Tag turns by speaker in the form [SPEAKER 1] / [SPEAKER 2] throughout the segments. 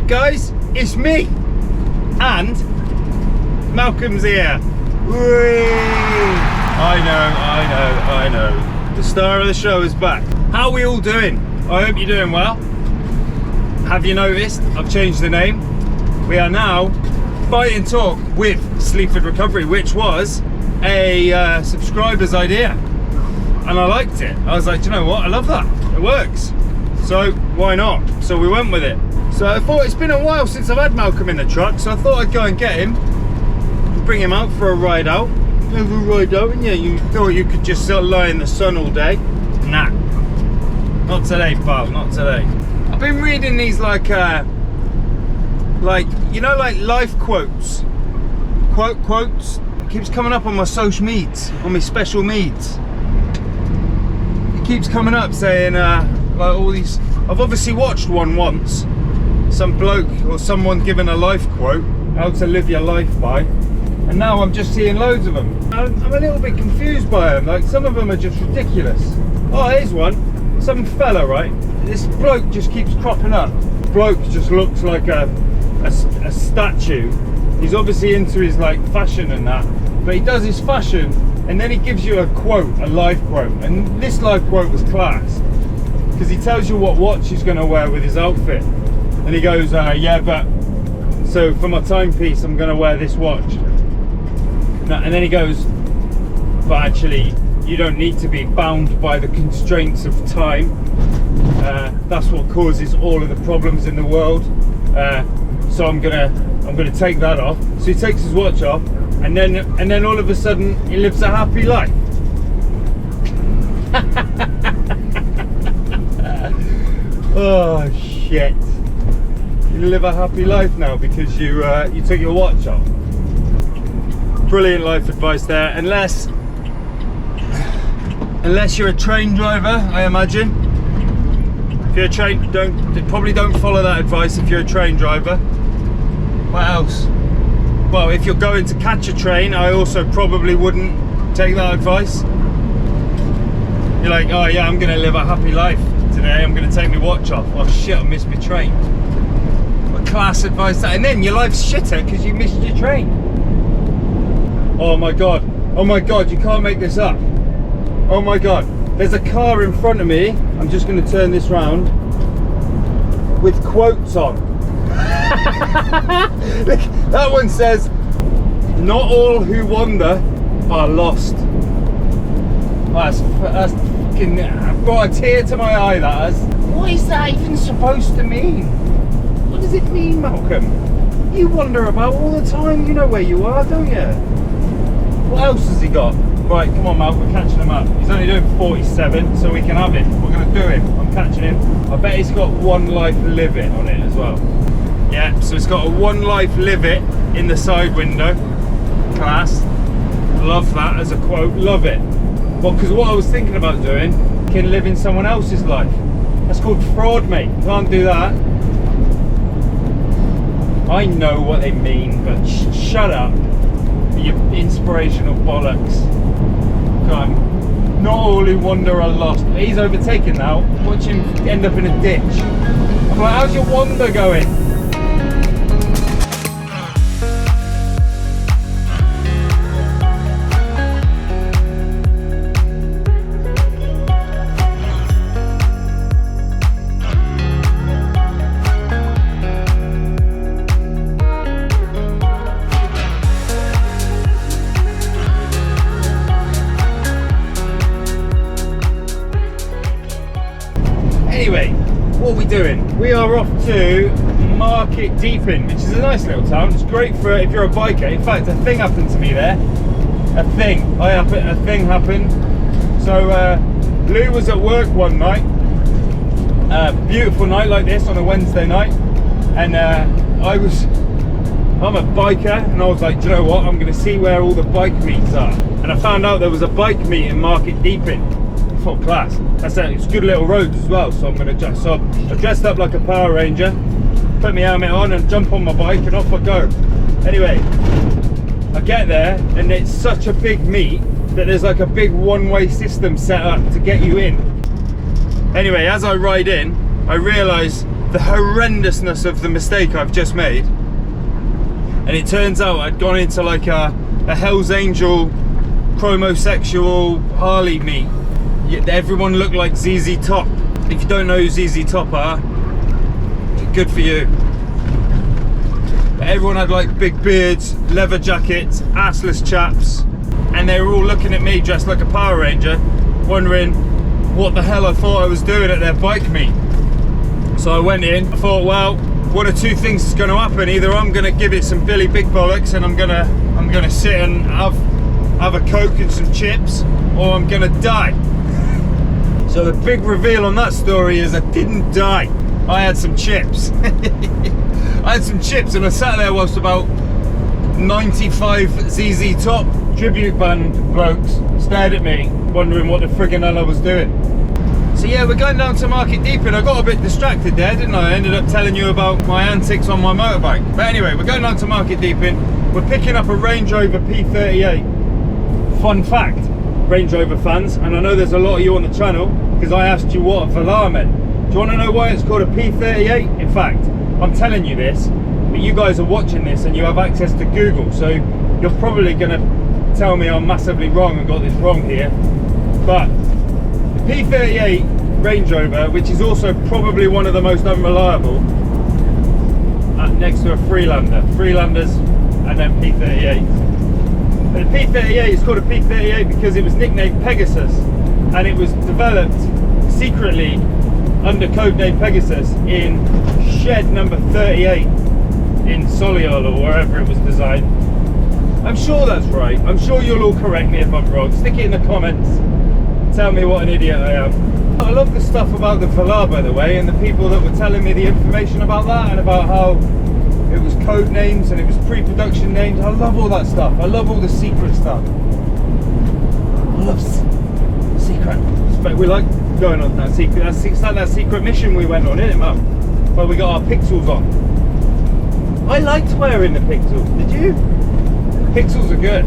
[SPEAKER 1] up, guys? It's me, and Malcolm's here. Whee! I know. The star of the show is back. How are we all doing? I hope you're doing well. Have you noticed? I've changed the name. We are now Fight and Talk with Sleaford Recovery, which was a subscriber's idea, and I liked it. I was like, do you know what? I love that. It works. So why not? So we went with it. So I thought it's been a while since I've had Malcolm in the truck, so I thought I'd go and get him, bring him out for a ride out. Have a ride out, and yeah, you thought you could just sort of lie in the sun all day. Nah, not today, pal. Not today. I've been reading these like you know, like life quotes. Quotes. It keeps coming up on my social meds, on my special meds. It keeps coming up saying like all these. I've obviously watched one once. Some bloke or someone giving a life quote, how to live your life by, and now I'm just seeing loads of them. I'm a little bit confused by them. Like, some of them are just ridiculous. Oh, here's one. Some fella, right? This bloke just keeps cropping up. Bloke just looks like a statue. He's obviously into his like fashion and that, but he does his fashion and then he gives you a quote, a life quote, and this life quote was class because he tells you what watch he's going to wear with his outfit, and he goes, yeah, but so for my timepiece I'm going to wear this watch. And then he goes, but actually you don't need to be bound by the constraints of time. That's what causes all of the problems in the world. So I'm gonna take that off. So he takes his watch off, and then all of a sudden he lives a happy life. Oh shit! You live a happy life now because you took your watch off. Brilliant life advice there, unless you're a train driver, I imagine. If you're a train, probably don't follow that advice if you're a train driver. What else? Well, if you're going to catch a train, I also probably wouldn't take that advice. You're like, oh yeah, I'm gonna live a happy life today, I'm gonna take my watch off. Oh shit, I missed my train. What class advice that? And then your life's shitter because you missed your train. Oh my god, you can't make this up. Oh my god, there's a car in front of me. I'm just going to turn this round with quotes on. Look, that one says, not all who wander are lost. That's fucking, I've got a tear to my eye, that is. What is that even supposed to mean? What does it mean, Malcolm? You wander about all the time, you know where you are, don't you? What else has he got? Right, come on, Mal, we're catching him up. He's only doing 47, so we can have him. We're going to do him. I'm catching him. I bet he's got one life live it on it as well. Yeah, so it's got a one life live it in the side window. Class. Love that as a quote. Love it. Well, because what I was thinking about doing, can live in someone else's life. That's called fraud, mate. You can't do that. I know what they mean, but shut up. Your inspirational bollocks. Not all who wander are lost. He's overtaken now. Watch him end up in a ditch. I'm like, how's your wander going? Anyway, what are we doing? We are off to Market Deeping, which is a nice little town. It's great for if you're a biker. In fact, a thing happened to me there. A thing happened. So Lou was at work one night, beautiful night like this on a Wednesday night, and I'm a biker, and I was like, do you know what? I'm going to see where all the bike meets are, and I found out there was a bike meet in Market Deeping. Full class. That's it. It's good little roads as well, so I'm going to just. So I dressed up like a Power Ranger, put my helmet on, and jump on my bike, and off I go. Anyway, I get there, and it's such a big meet that there's like a big one-way system set up to get you in. Anyway, as I ride in, I realise the horrendousness of the mistake I've just made. And it turns out I'd gone into like a Hell's Angel chromosexual Harley meet. Everyone looked like ZZ Top. If you don't know who ZZ Top are, good for you. But everyone had like big beards, leather jackets, assless chaps, and they were all looking at me dressed like a Power Ranger, wondering what the hell I thought I was doing at their bike meet. So I went in, I thought, well, one of two things is going to happen. Either I'm going to give it some Billy Big Bollocks and I'm gonna sit and have a Coke and some chips, or I'm gonna die. So the big reveal on that story is I didn't die. I had some chips. I had some chips and I sat there whilst about 95 ZZ Top tribute band blokes stared at me, wondering what the friggin' hell I was doing. So yeah, we're going down to Market Deeping. I got a bit distracted there, didn't I? I ended up telling you about my antics on my motorbike. But anyway, we're going down to Market Deeping. We're picking up a Range Rover P38. Fun fact, Range Rover fans, and I know there's a lot of you on the channel, because I asked you what a Velar meant. Do you want to know why it's called a P38? In fact, I'm telling you this, but you guys are watching this and you have access to Google, so you're probably going to tell me I'm massively wrong and got this wrong here. But the P38 Range Rover, which is also probably one of the most unreliable, next to a Freelanders and then P38. But the P38 is called a P38 because it was nicknamed Pegasus, and it was developed secretly under codename Pegasus in shed number 38 in Solihull or wherever it was designed. I'm sure that's right. I'm sure you'll all correct me if I'm wrong. Stick it in the comments. Tell me what an idiot I am. I love the stuff about the Velar, by the way, and the people that were telling me the information about that and about how it was code names and it was pre-production names. I love all that stuff. I love all the secret stuff. I love secret. But we like going on that secret. It's like that secret mission we went on, isn't it, Mum? Where we got our pixels on. I liked wearing the pixels. Did you? Pixels are good.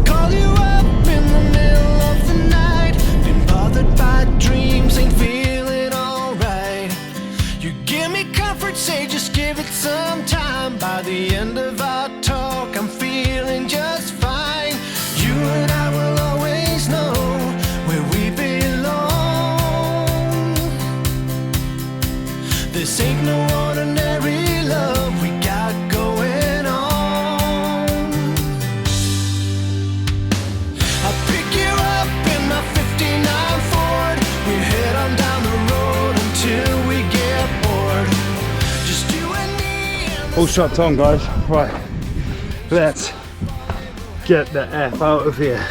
[SPEAKER 2] Call you up in the middle of the night. Been bothered by dreams, ain't feeling alright. You give me comfort, say just give it some time. By the end of our talk, I'm feeling just fine. You and I will always know where we belong. This ain't no ordinary love we got going on. I'll pick you up in my 59 Ford. We head on down the road until we get bored. Just you and me and the
[SPEAKER 1] All strapped on, guys. Right, let's get the F out of here.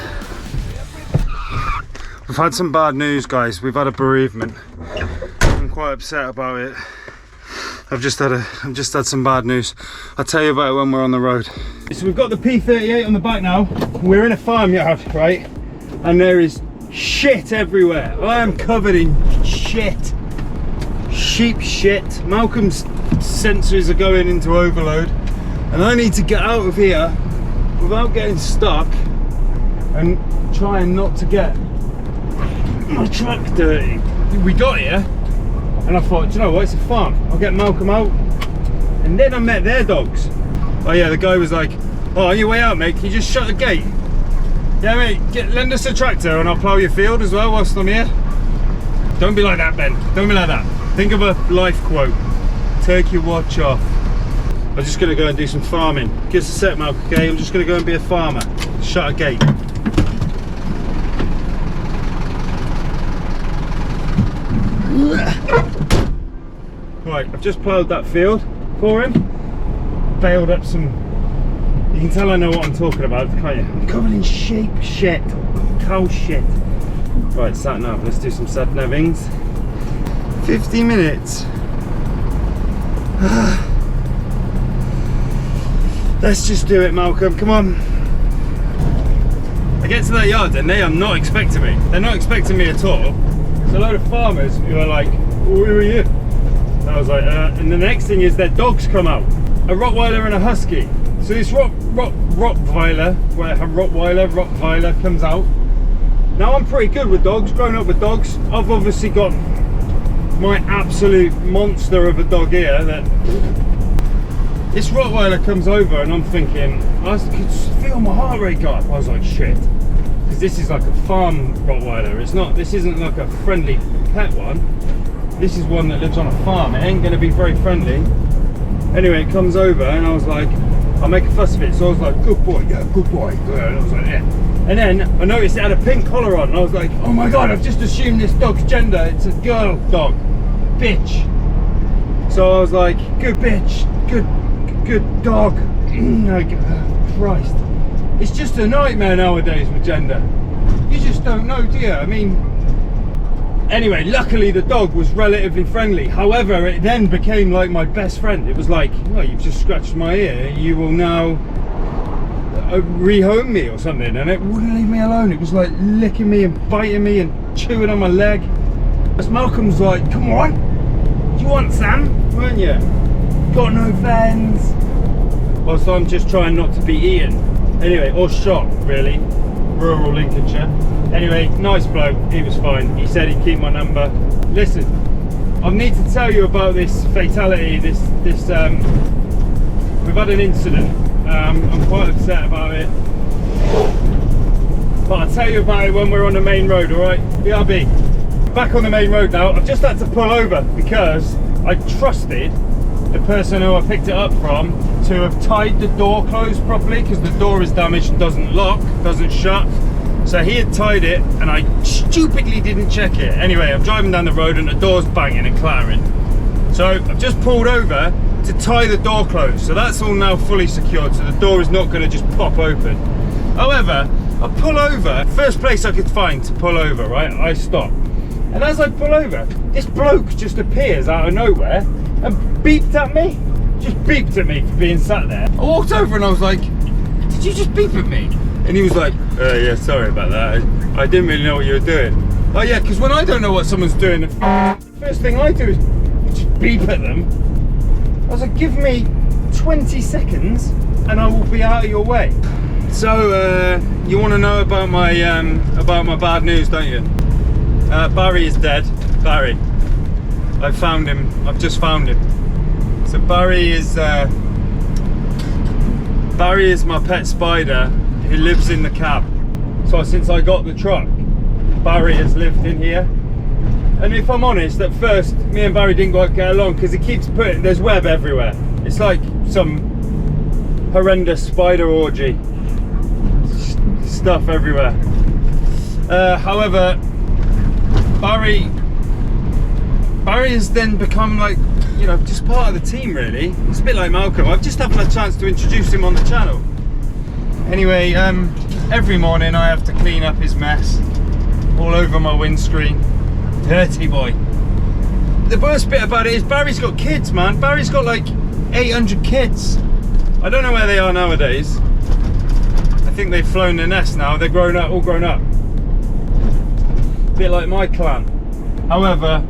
[SPEAKER 1] We've had some bad news, guys. We've had a bereavement. I'm quite upset about it. I've just had some bad news. I'll tell you about it when we're on the road. So we've got the P38 on the back now. We're in a farmyard, right? And there is shit everywhere. I am covered in shit. Sheep shit. Malcolm's sensors are going into overload. And I need to get out of here without getting stuck and trying not to get my truck dirty. We got here and I thought, do you know what, it's a farm. I'll get Malcolm out. And then I met their dogs. Oh yeah, the guy was like, oh, on your way out, mate, can you just shut the gate? Yeah, mate, lend us a tractor and I'll plough your field as well whilst I'm here. Don't be like that, Ben. Don't be like that. Think of a life quote. Take your watch off. I'm just going to go and do some farming. Give us a sec, Malcolm, okay? I'm just going to go and be a farmer. Shut a gate. Right, I've just ploughed that field for him. Baled up some. You can tell I know what I'm talking about, can't you? I'm covered in sheep shit, cow shit. Right, sat nav. Let's do some sat navings. 50 minutes. Let's just do it, Malcolm. Come on. I get to that yard and they are not expecting me. They're not expecting me at all. There's a load of farmers who are like, oh, who are you? And I was like, and the next thing is their dogs come out. A Rottweiler and a Husky. So this Rottweiler comes out. Now I'm pretty good with dogs, grown up with dogs. I've obviously got my absolute monster of a dog here that this Rottweiler comes over and I'm thinking, I could feel my heart rate go up. I was like, shit. Because this is like a farm Rottweiler. This isn't like a friendly pet one. This is one that lives on a farm. It ain't gonna be very friendly. Anyway, it comes over and I was like, I'll make a fuss of it. So I was like, good boy, yeah, good boy. And I was like, yeah. And then I noticed it had a pink collar on and I was like, oh my God, I've just assumed this dog's gender. It's a girl dog, bitch. So I was like, good bitch, good dog. Christ. It's just a nightmare nowadays with gender. You just don't know, do you? I mean, anyway, luckily the dog was relatively friendly. However, it then became like my best friend. It was like, well, you've just scratched my ear. You will now rehome me or something. And it wouldn't leave me alone. It was like licking me and biting me and chewing on my leg. As Malcolm's like, come on, you want some, weren't you? Got no fans. Well, so I'm just trying not to be eaten. Anyway, or shot, really. Rural Lincolnshire. Anyway, nice bloke, he was fine. He said he'd keep my number. Listen, I need to tell you about this fatality, we've had an incident. I'm quite upset about it. But I'll tell you about it when we're on the main road, alright? BRB. Back on the main road now. I've just had to pull over because I trusted the person who I picked it up from to have tied the door closed properly, because the door is damaged and doesn't lock, doesn't shut. So he had tied it and I stupidly didn't check it. Anyway, I'm driving down the road and the door's banging and clattering. So I've just pulled over to tie the door closed. So that's all now fully secured, so the door is not going to just pop open. However, I pull over, first place I could find to pull over, right? I stop. And as I pull over, this bloke just appears out of nowhere and beeped at me. Just beeped at me for being sat there. I walked over and I was like, did you just beep at me? And he was like, yeah, sorry about that. I didn't really know what you were doing. Oh yeah, because when I don't know what someone's doing, the first thing I do is just beep at them. I was like, give me 20 seconds and I will be out of your way. So, you want to know about my bad news, don't you? Barry is dead. Barry. I found him. I've just found him. So Barry is my pet spider who lives in the cab. So since I got the truck, Barry has lived in here. And if I'm honest, at first me and Barry didn't quite get along because he keeps putting, there's web everywhere. It's like some horrendous spider orgy. Stuff everywhere. However, Barry has then become like, you know, just part of the team really. It's a bit like Malcolm. I've just haven't had a chance to introduce him on the channel. Anyway, every morning I have to clean up his mess all over my windscreen. Dirty boy. The worst bit about it is Barry's got kids, man. Barry's got like 800 kids. I don't know where they are nowadays. I think they've flown the nest now. They're grown up, all grown up. A bit like my clan. However,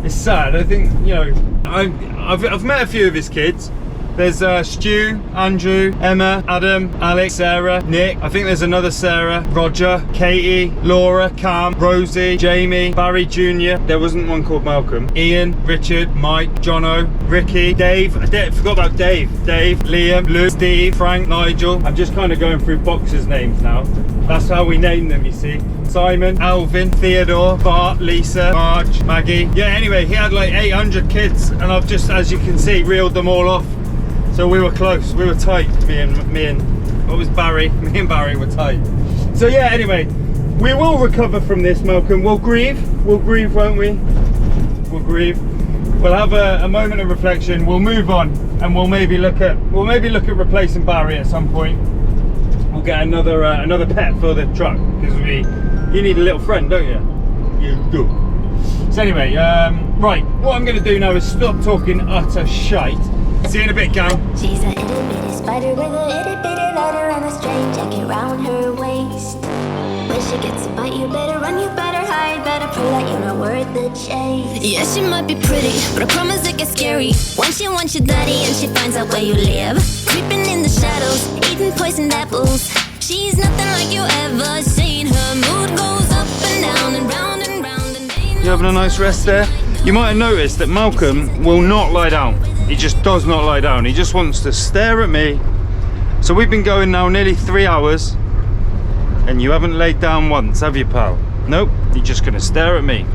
[SPEAKER 1] it's sad. I think, you know, I've met a few of his kids. There's Stu, Andrew, Emma, Adam, Alex, Sarah, Nick. I think there's another Sarah, Roger, Katie, Laura, Cam, Rosie, Jamie, Barry Jr. There wasn't one called Malcolm. Ian, Richard, Mike, Jono, Ricky, Dave. I forgot about Dave. Dave, Liam, Luke, Steve, Frank, Nigel. I'm just kind of going through boxers' names now. That's how we name them, you see. Simon, Alvin, Theodore, Bart, Lisa, Marge, Maggie. Yeah, anyway, he had like 800 kids and I've just, as you can see, reeled them all off. So we were close, we were tight, me and what was Barry? Me and Barry were tight. So yeah, anyway, we will recover from this, Malcolm. We'll grieve, won't we? We'll grieve. We'll have a moment of reflection. We'll move on, and we'll maybe look at replacing Barry at some point. We'll get another pet for the truck because you need a little friend, don't you? You do. So anyway, right. What I'm going to do now is stop talking utter shite. See you in a bit, gang.
[SPEAKER 3] She's a itty bitty spider with a itty bitty letter and a straight jacket round her waist. When she gets a bite, you better run, you better hide, better prove that you're not worth the chase. Yeah, she might be pretty, but I promise it gets scary when she wants your daddy and she finds out where you live. Creeping in the shadows, eating poisoned apples. She's nothing like you ever seen. Her mood goes up and down and round and round. And
[SPEAKER 1] you having a nice rest there? You might have noticed that Malcolm will not lie down. He just does not lie down. He just wants to stare at me. So we've been going now nearly 3 hours and you haven't laid down once, have you, pal? Nope, you're just gonna stare at me.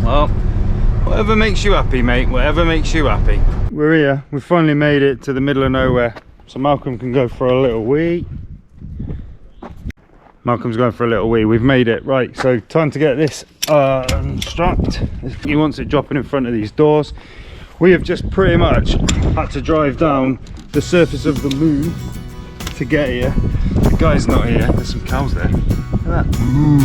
[SPEAKER 1] Well, whatever makes you happy, mate, whatever makes you happy. We're here, we've finally made it to the middle of nowhere, so Malcolm can go for a little wee. Malcolm's going for a little wee, we've made it. Right, so time to get this unstrapped. He wants it dropping in front of these doors. We have just pretty much had to drive down the surface of the moon to get here. The guy's not here, there's some cows there. Look at that. Moo.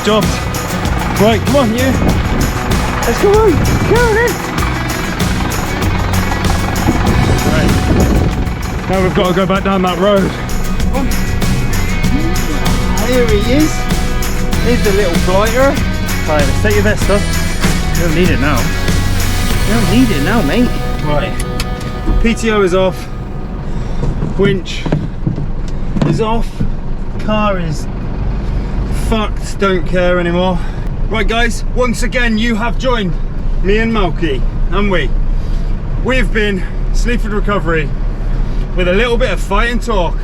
[SPEAKER 1] Job. Right, come on, you. Let's go on. Go on then. Right. Now we've got to go back down that road. Oh. Here he is. Here's the little blighter. Right, let's take your vest off. You don't need it now. You don't need it now, mate. Right. PTO is off. Winch is off. Car is fucked, don't care anymore. Right guys, once again you have joined me and Malky, haven't we? We've been Sleaford Recovery with a little bit of fight and talk.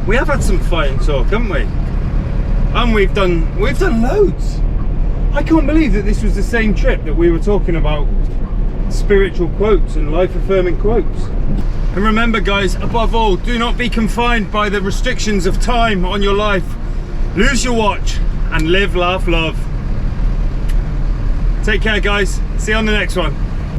[SPEAKER 1] We have had some fight and talk, haven't we? And we've done loads. I can't believe that this was the same trip that we were talking about spiritual quotes and life affirming quotes. And remember guys, above all, do not be confined by the restrictions of time on your life. Lose your watch and live, laugh, love. Take care guys, see you on the next one.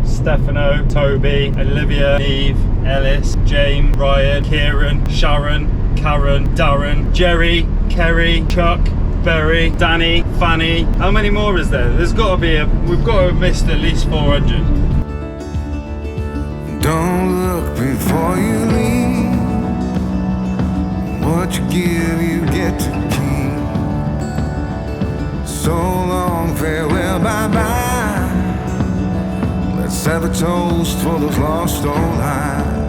[SPEAKER 1] Stefano, Toby, Olivia, Neve, Ellis, James, Ryan, Kieran, Sharon, Karen, Darren, Jerry, Kerry, Chuck, Berry, Danny, Fanny. How many more is there? There's got to be we've got to have missed at least 400.
[SPEAKER 2] Don't look before you leave. What you give, you get to keep. So long, farewell, bye-bye. Let's have a toast for those lost old lives.